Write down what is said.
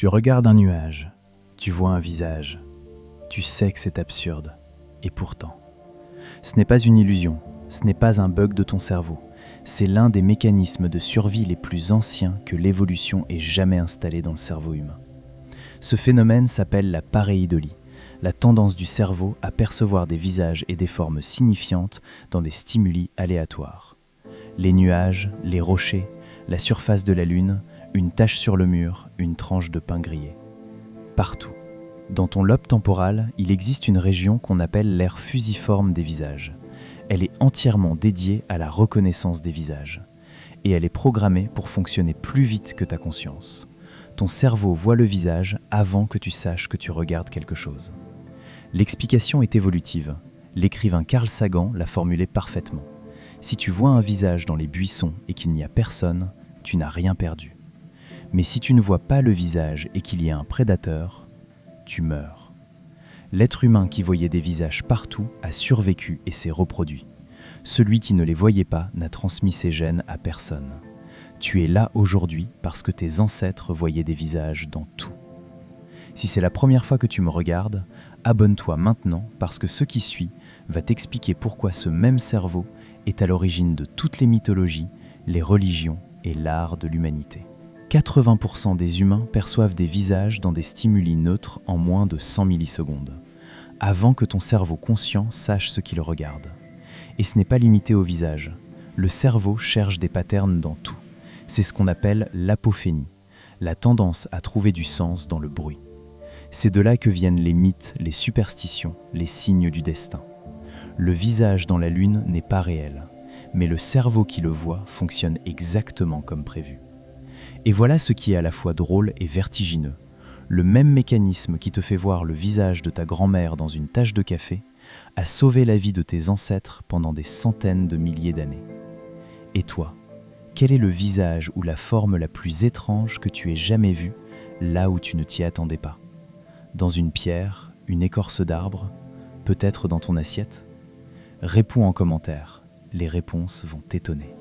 Tu regardes un nuage, tu vois un visage, tu sais que c'est absurde, et pourtant, ce n'est pas une illusion, ce n'est pas un bug de ton cerveau, c'est l'un des mécanismes de survie les plus anciens que l'évolution ait jamais installé dans le cerveau humain. Ce phénomène s'appelle la pareidolie, la tendance du cerveau à percevoir des visages et des formes signifiantes dans des stimuli aléatoires. Les nuages, les rochers, la surface de la lune, une tache sur le mur, une tranche de pain grillé. Partout. Dans ton lobe temporal, il existe une région qu'on appelle l'aire fusiforme des visages. Elle est entièrement dédiée à la reconnaissance des visages. Et elle est programmée pour fonctionner plus vite que ta conscience. Ton cerveau voit le visage avant que tu saches que tu regardes quelque chose. L'explication est évolutive. L'écrivain Carl Sagan l'a formulée parfaitement. Si tu vois un visage dans les buissons et qu'il n'y a personne, tu n'as rien perdu. Mais si tu ne vois pas le visage et qu'il y a un prédateur, tu meurs. L'être humain qui voyait des visages partout a survécu et s'est reproduit. Celui qui ne les voyait pas n'a transmis ses gènes à personne. Tu es là aujourd'hui parce que tes ancêtres voyaient des visages dans tout. Si c'est la première fois que tu me regardes, abonne-toi maintenant parce que ce qui suit va t'expliquer pourquoi ce même cerveau est à l'origine de toutes les mythologies, les religions et l'art de l'humanité. 80% des humains perçoivent des visages dans des stimuli neutres en moins de 100 millisecondes, avant que ton cerveau conscient sache ce qu'il regarde. Et ce n'est pas limité au visage. Le cerveau cherche des patterns dans tout. C'est ce qu'on appelle l'apophénie, la tendance à trouver du sens dans le bruit. C'est de là que viennent les mythes, les superstitions, les signes du destin. Le visage dans la lune n'est pas réel, mais le cerveau qui le voit fonctionne exactement comme prévu. Et voilà ce qui est à la fois drôle et vertigineux. Le même mécanisme qui te fait voir le visage de ta grand-mère dans une tasse de café a sauvé la vie de tes ancêtres pendant des centaines de milliers d'années. Et toi, quel est le visage ou la forme la plus étrange que tu aies jamais vue là où tu ne t'y attendais pas ? Dans une pierre, une écorce d'arbre, peut-être dans ton assiette ? Réponds en commentaire, les réponses vont t'étonner.